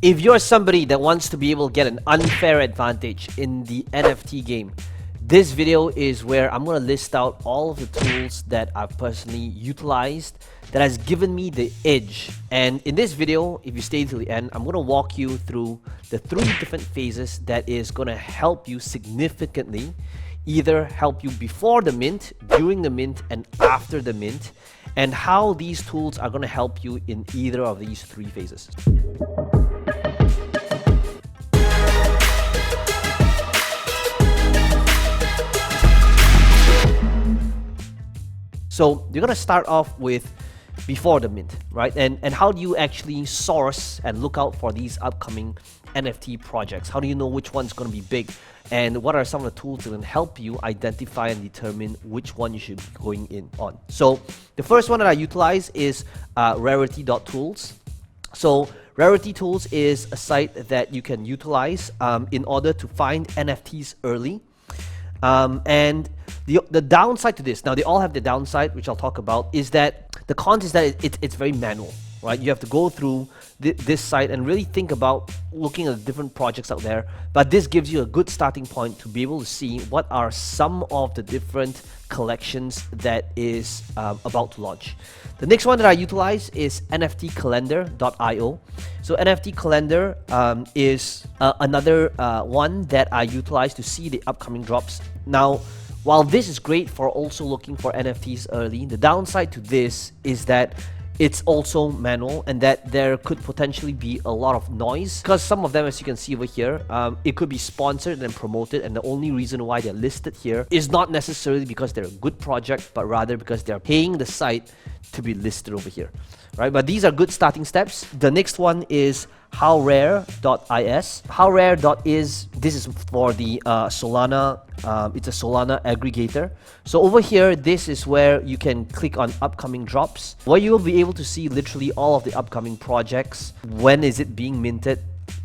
If you're somebody that wants to be able to get an unfair advantage in the NFT game, this video is where I'm going to list out all of the tools that I've personally utilized that has given me the edge. And in this video, if you stay till the end, I'm going to walk you through the 3 different phases that is going to help you significantly, either help you before the mint, during the mint, and after the mint, and how these tools are going to help you in either of these 3 phases. So you're going to start off with before the mint, right? And how do you actually source and look out for these upcoming NFT projects? How do you know which one's going to be big? And what are some of the tools that can help you identify and determine which one you should be going in on? So the first one that I utilize is rarity.tools. So Rarity.tools is a site that you can utilize in order to find NFTs early. And the downside to this, now they all have the downside, which I'll talk about, is that the cons is that it's very manual, right? You have to go through this site and really think about looking at different projects out there. But this gives you a good starting point to be able to see what are some of the different collections that is about to launch. The next one that I utilize is nftcalendar.io. So NFT Calendar is another one that I utilize to see the upcoming drops. Now, while this is great for also looking for NFTs early, the downside to this is that it's also manual and that there could potentially be a lot of noise, because some of them, as you can see over here, it could be sponsored and promoted, and the only reason why they're listed here is not necessarily because they're a good project, but rather because they're paying the site to be listed over here, right? But these are good starting steps. The next one is howrare.is. Howrare.is, this is for the Solana, it's a Solana aggregator. So over here, this is where you can click on upcoming drops, where you will be able to see literally all of the upcoming projects, when is it being minted,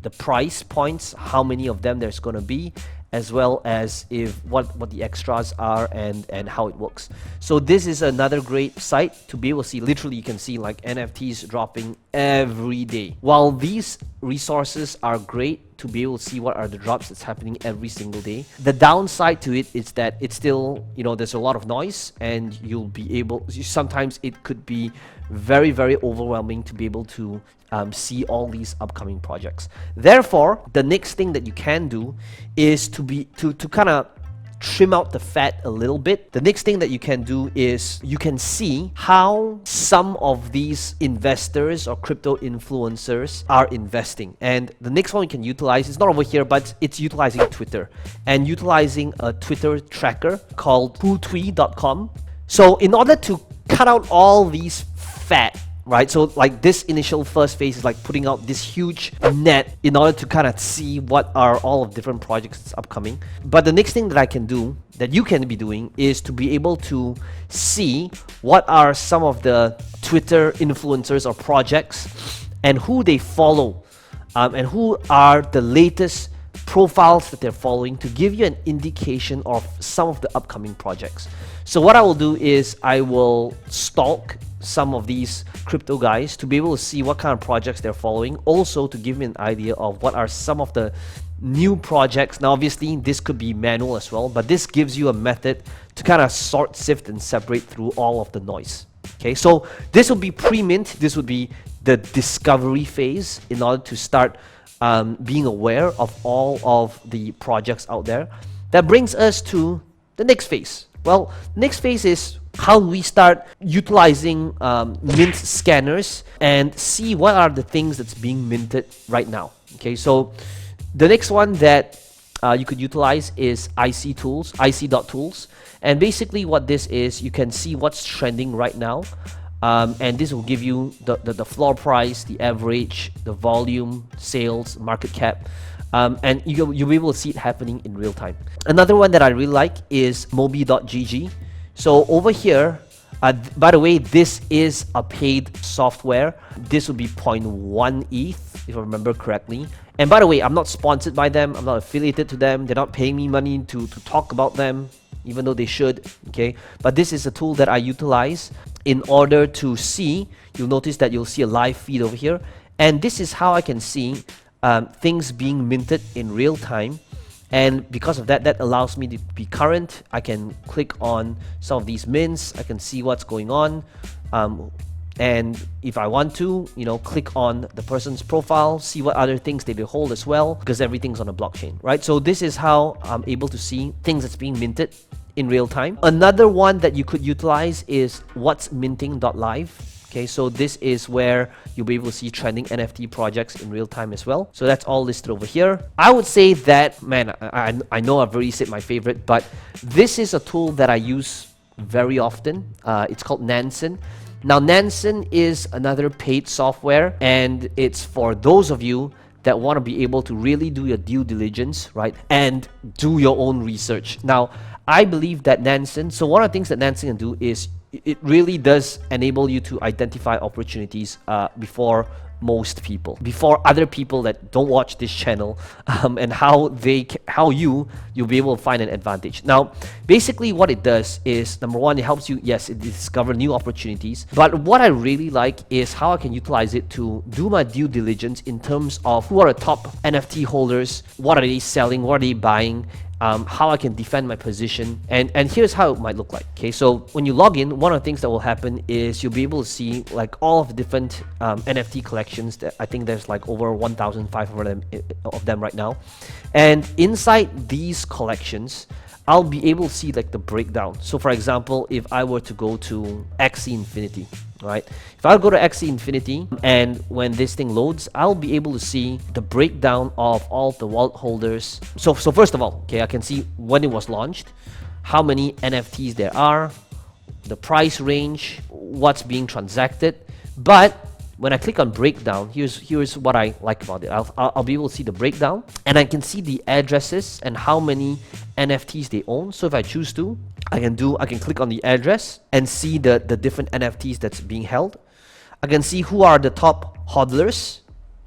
the price points, how many of them there's going to be, as well as what the extras are and how it works. So this is another great site to be able to see. Literally, you can see like NFTs dropping every day. While these resources are great to be able to see what are the drops that's happening every single day, the downside to it is that it's still, you know, there's a lot of noise, and you'll be able, sometimes it could be very, very overwhelming to be able to see all these upcoming projects. Therefore, the next thing that you can do is to kind of trim out the fat a little bit. The next thing that you can do is you can see how some of these investors or crypto influencers are investing. And the next one you can utilize is not over here, but it's utilizing Twitter and utilizing a Twitter tracker called hootui.com. So in order to cut out all these fat, right? So like this initial first phase is like putting out this huge net in order to kind of see what are all of different projects that's upcoming. But the next thing that I can do, that you can be doing, is to be able to see what are some of the Twitter influencers or projects and who they follow, and who are the latest profiles that they're following, to give you an indication of some of the upcoming projects. So what I will do is I will stalk some of these crypto guys to be able to see what kind of projects they're following, also to give me an idea of what are some of the new projects. Now obviously this could be manual as well, but this gives you a method to kind of sort, sift, and separate through all of the noise. Okay, so this will be pre-mint. This would be the discovery phase in order to start being aware of all of the projects out there. That brings us to the next phase. Well, next phase is how we start utilizing mint scanners and see what are the things that's being minted right now. Okay, so the next one that you could utilize is ic.tools. And basically what this is, you can see what's trending right now. And this will give you the floor price, the average, the volume, sales, market cap. And you'll be able to see it happening in real time. Another one that I really like is mobi.gg. So over here, by the way, this is a paid software. This will be 0.1 ETH, if I remember correctly. And by the way, I'm not sponsored by them. I'm not affiliated to them. They're not paying me money to talk about them, even though they should, okay? But this is a tool that I utilize in order to see. You'll notice that you'll see a live feed over here. And this is how I can see things being minted in real time. And because of that, that allows me to be current. I can click on some of these mints. I can see what's going on. And if I want to, click on the person's profile, see what other things they hold as well, because everything's on a blockchain, right? So this is how I'm able to see things that's being minted in real time. Another one that you could utilize is what's minting.live. Okay, so this is where you'll be able to see trending NFT projects in real time as well. So that's all listed over here. I would say that, man, I know I've already said my favorite, but this is a tool that I use very often. It's called Nansen. Now, Nansen is another paid software, and it's for those of you that want to be able to really do your due diligence, right? And do your own research. Now, I believe that Nansen, so one of the things that Nansen can do is it really does enable you to identify opportunities before most people, before other people that don't watch this channel, and how you'll be able to find an advantage. Now, basically what it does is, number one, it helps you, yes, it discover new opportunities, but what I really like is how I can utilize it to do my due diligence in terms of who are the top NFT holders, what are they selling, what are they buying, how I can defend my position, and here's how it might look like. Okay, so when you log in, one of the things that will happen is you'll be able to see like all of the different NFT collections. That I think there's like over 1,500 of them right now, and inside these collections, I'll be able to see like the breakdown. So for example, if I were to go to Axie Infinity, right? If I go to Axie Infinity, and when this thing loads, I'll be able to see the breakdown of all the wallet holders. So first of all, okay, I can see when it was launched, how many NFTs there are, the price range, what's being transacted. But when I click on breakdown, here's what I like about it. I'll be able to see the breakdown, and I can see the addresses and how many NFTs they own. So if I choose to, I can click on the address and see the different NFTs that's being held. I can see who are the top hodlers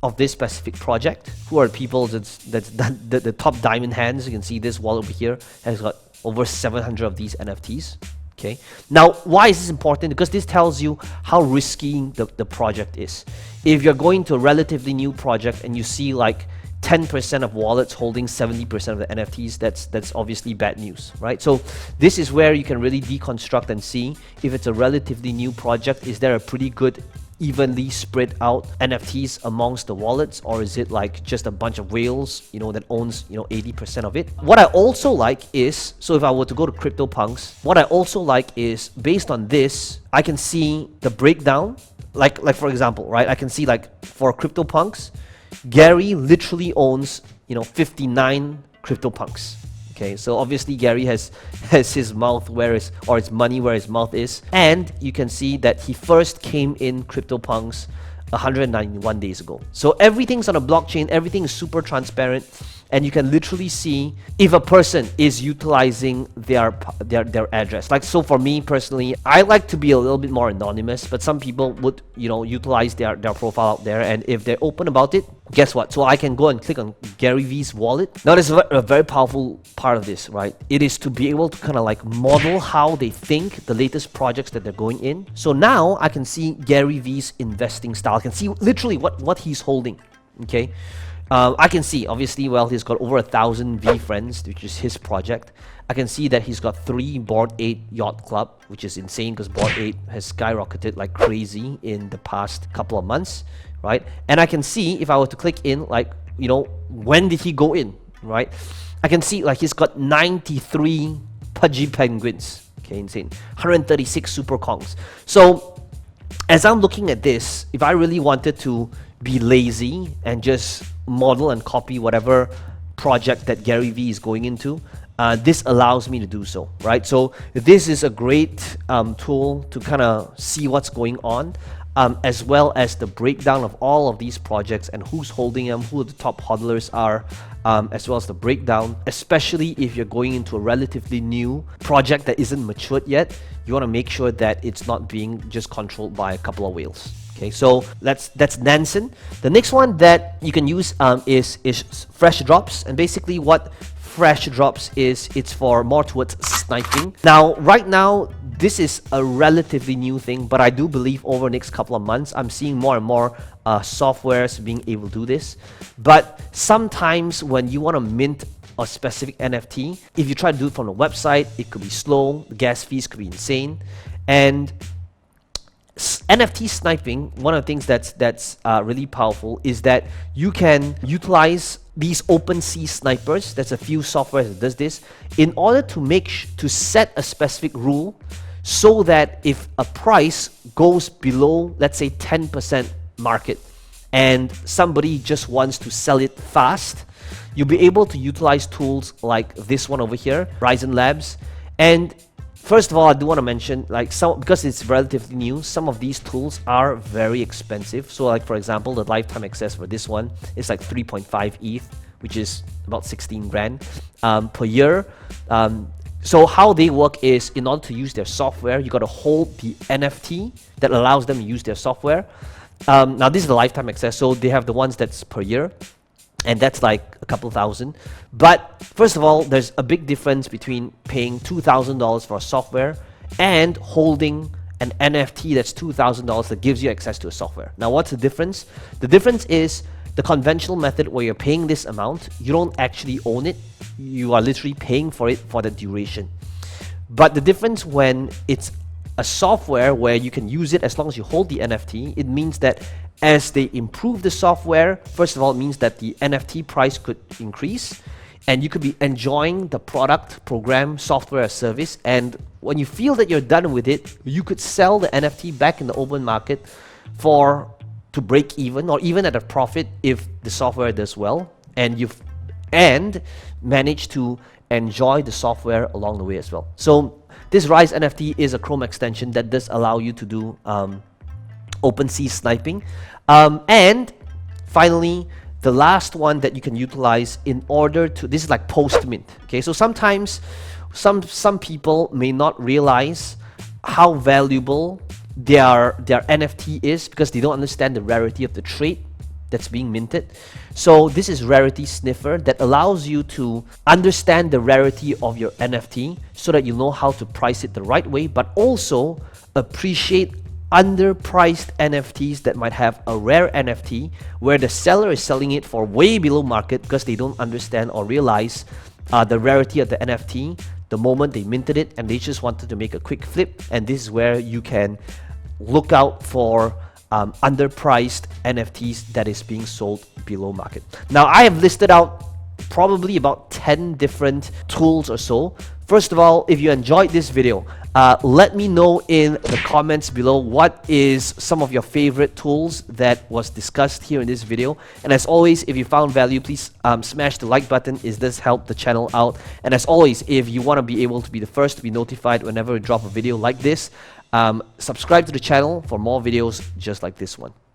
of this specific project, who are the people that's the top diamond hands. You can see this wallet over here has got over 700 of these NFTs. Okay, now why is this important? Because this tells you how risky the project is. If you're going to a relatively new project and you see like 10% of wallets holding 70% of the NFTs, that's obviously bad news, right? So this is where you can really deconstruct and see if it's a relatively new project. Is there a pretty good evenly spread out NFTs amongst the wallets, or is it like just a bunch of whales, that owns 80% of it? What I also like is, so if I were to go to CryptoPunks, what I also like is, based on this, I can see the breakdown. Like for example, right, I can see like for CryptoPunks, Gary literally owns 59 CryptoPunks. Okay, so obviously Gary has his mouth his money where his mouth is, and you can see that he first came in CryptoPunks 191 days ago. So everything's on a blockchain, everything is super transparent, and you can literally see if a person is utilizing their address. Like, so for me personally, I like to be a little bit more anonymous, but some people would utilize their profile out there, and if they're open about it, guess what? So I can go and click on Gary V's wallet. Now there's a very powerful part of this, right? It is to be able to kind of like model how they think, the latest projects that they're going in. So now I can see Gary V's investing style. I can see literally what he's holding. Okay, I can see, obviously, well, he's got over 1,000 V friends, which is his project. I can see that he's got 3 Bored Ape Yacht Club, which is insane because Bored Ape has skyrocketed like crazy in the past couple of months, right? And I can see, if I were to click in, like, when did he go in, right? I can see like he's got 93 Pudgy Penguins. Okay, insane. 136 Super Kongs. So as I'm looking at this, if I really wanted to be lazy and just model and copy whatever project that Gary Vee is going into, this allows me to do so, right? So this is a great tool to kind of see what's going on, as well as the breakdown of all of these projects and who's holding them, who the top hodlers are, as well as the breakdown, especially if you're going into a relatively new project that isn't matured yet. You want to make sure that it's not being just controlled by a couple of whales. Okay, so that's Nansen. The next one that you can use is Fresh Drops, and basically what Fresh Drops is, it's for more towards sniping. Now, right now, this is a relatively new thing, but I do believe over the next couple of months, I'm seeing more and more softwares being able to do this. But sometimes when you want to mint a specific NFT, if you try to do it from a website, it could be slow, the gas fees could be insane. And NFT sniping, one of the things that's really powerful is that you can utilize these OpenSea snipers. There's a few software that does this in order to set a specific rule so that if a price goes below, let's say 10% market, and somebody just wants to sell it fast, you'll be able to utilize tools like this one over here, Ryzen Labs. And first of all, I do want to mention, like, because it's relatively new, some of these tools are very expensive. So like, for example, the lifetime access for this one is like 3.5 ETH, which is about 16 grand per year. So how they work is, in order to use their software, you got to hold the NFT that allows them to use their software. Now this is the lifetime access, so they have the ones that's per year, and that's like a couple thousand. But first of all, there's a big difference between paying $2,000 for a software and holding an NFT that's $2,000 that gives you access to a software. Now what's the difference? The difference is the conventional method where you're paying this amount, you don't actually own it. You are literally paying for it for the duration. But the difference when it's a software where you can use it as long as you hold the NFT, it means that as they improve the software, first of all, it means that the NFT price could increase and you could be enjoying the product, program, software, or service. And when you feel that you're done with it, you could sell the NFT back in the open market to break even, or even at a profit if the software does well and you've manage to enjoy the software along the way as well. So this Rise NFT is a Chrome extension that does allow you to do OpenSea sniping. And finally, the last one that you can utilize in order to, this is like post mint. Okay, so sometimes some people may not realize how valuable their NFT is because they don't understand the rarity of the trait that's being minted. So this is Rarity Sniffer that allows you to understand the rarity of your NFT so that you know how to price it the right way, but also appreciate underpriced NFTs that might have a rare NFT where the seller is selling it for way below market because they don't understand or realize the rarity of the NFT the moment they minted it and they just wanted to make a quick flip. And this is where you can look out for underpriced NFTs that is being sold below market. Now I have listed out probably about 10 different tools or so. First of all, if you enjoyed this video, let me know in the comments below what is some of your favorite tools that was discussed here in this video. And as always, if you found value, please smash the like button. It does help the channel out. And as always, if you want to be able to be the first to be notified whenever we drop a video like this, subscribe to the channel for more videos just like this one.